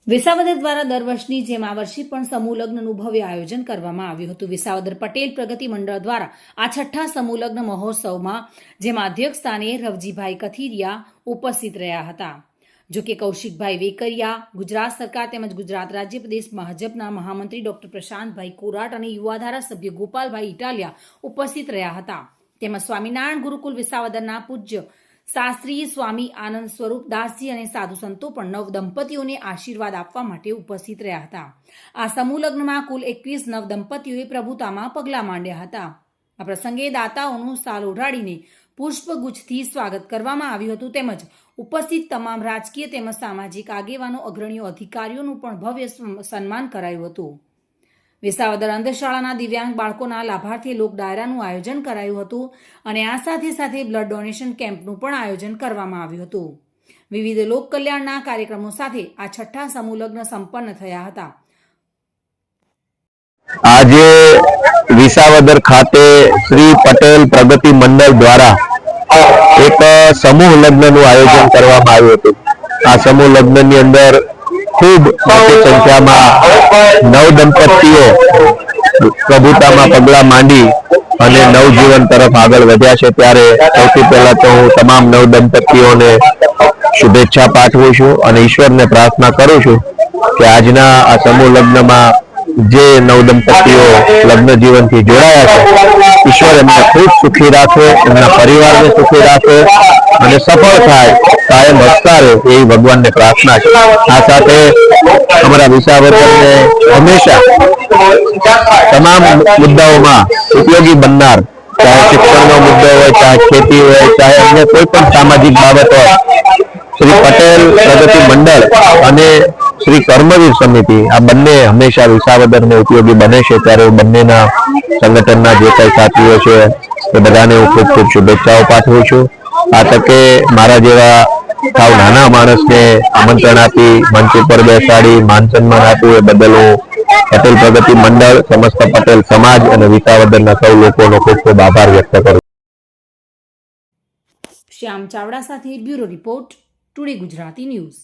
વિસાવદર દ્વારા દર વર્ષની જેમ આ વર્ષે પણ સમૂહ લગ્નનું ભવ્ય આયોજન કરવામાં આવ્યું હતું। વિસાવદર પટેલ પ્રગતિ મંડળ દ્વારા આ છઠ્ઠા સમૂહ લગ્ન મહોત્સવમાં જેમાં અધ્યક્ષ સ્થાને રવજીભાઈ કથિરિયા ઉપસ્થિત રહ્યા હતા। જો કે કૌશિકભાઈ વેકરિયા, ગુજરાત સરકાર તેમજ ગુજરાત રાજ્ય પ્રદેશ ભાજપના મહામંત્રી ડોક્ટર પ્રશાંતભાઈ કોરાટ અને યુવા ધારાસભ્ય ગોપાલભાઈ ઇટાલિયા ઉપસ્થિત રહ્યા હતા। તેમજ સ્વામિનારાયણ ગુરુકુલ વિસાવદરના પૂજ્ય શાસ્ત્રી સ્વામી આનંદ સ્વરૂપ દાસજી અને સાધુ સંતો પણ નવ દંપતીઓને આશીર્વાદ આપવા માટે ઉપસ્થિત રહ્યા હતા। આ સમૂહ લગ્નમાં કુલ 21 નવ દંપતીઓએ પ્રભુતામાં પગલાં માંડ્યા હતા। આ પ્રસંગે દાતાઓનું સાલ ઓઢાડીને પુષ્પગુચ્છથી સ્વાગત કરવામાં આવ્યું હતું તેમજ ઉપસ્થિત તમામ રાજકીય તેમજ સામાજિક આગેવાનો, અગ્રણીઓ, અધિકારીઓનું પણ ભવ્ય સન્માન કરાયું હતું। વિસાવદર અંધશાળાના દિવ્યાંગ બાળકોના લાભાર્થી લોક ડાયરાનું આયોજન કરાયું હતું અને આ સાથે સાથે બ્લડ ડોનેશન કેમ્પનું પણ આયોજન કરવામાં આવ્યું હતું। વિવિધ લોક કલ્યાણના કાર્યક્રમો સાથે આ છઠ્ઠા સમૂહ લગ્ન સંપન્ન થયા હતા। આજે વિસાવદર ખાતે શ્રી પટેલ પ્રગતિ મંડળ દ્વારા એક સમૂહ લગ્નનું આયોજન કરવામાં આવ્યું હતું। આ સમૂહ લગ્નની અંદર ખૂબ મોટી સંખ્યામાં નવ દંપતીઓ પ્રભુતામાં પગલાં માંડી અને નવજીવન તરફ આગળ વધ્યા છે। ત્યારે સૌથી પહેલા તો હું તમામ નવ દંપતીઓને શુભેચ્છા પાઠવું છું અને ઈશ્વરને પ્રાર્થના કરું છું કે આજના આ સમૂહ લગ્નમાં જે નવ દંપતીઓ લગ્ન જીવનથી જોડાયા છે, ઈશ્વર એમને ખૂબ સુખી રાખે, એમના પરિવારને સુખી રાખે અને સફળ થાય, કાયમ હસતા રહે એવી ભગવાનને પ્રાર્થના છે। આ સાથે અમારા વિસાવદરને હંમેશા તમામ મુદ્દાઓમાં ઉપયોગી બનનાર, ચાહે શિક્ષણનો મુદ્દો હોય, ચાહે ખેતી હોય, ચાહે અન્ય કોઈ પણ સામાજિક બાબત હોય, શ્રી પટેલ પ્રગતિ મંડળ અને શ્રી કર્મવીર સમિતિ આ બંને હંમેશા વિસાવદરને ઉપયોગી બને છે। ત્યારે બંનેના સંગઠનના જે કંઈ સાથીઓ છે એ બધાને હું ખૂબ ખૂબ શુભેચ્છાઓ પાઠવું છું। આ તકે મારા જેવા સાવ નાના માણસને આમંત્રણ આપી મંચ ઉપર બેસાડી માન સન્માન આપ્યું એ બદલ હું પટેલ પ્રગતિ મંડળ, સમસ્ત પટેલ સમાજ અને વિસાવદરના સૌ લોકોનો ખૂબ ખૂબ આભાર વ્યક્ત કરું છું। શ્યામ ચાવડા સાથે bureau report, today Gujarati news.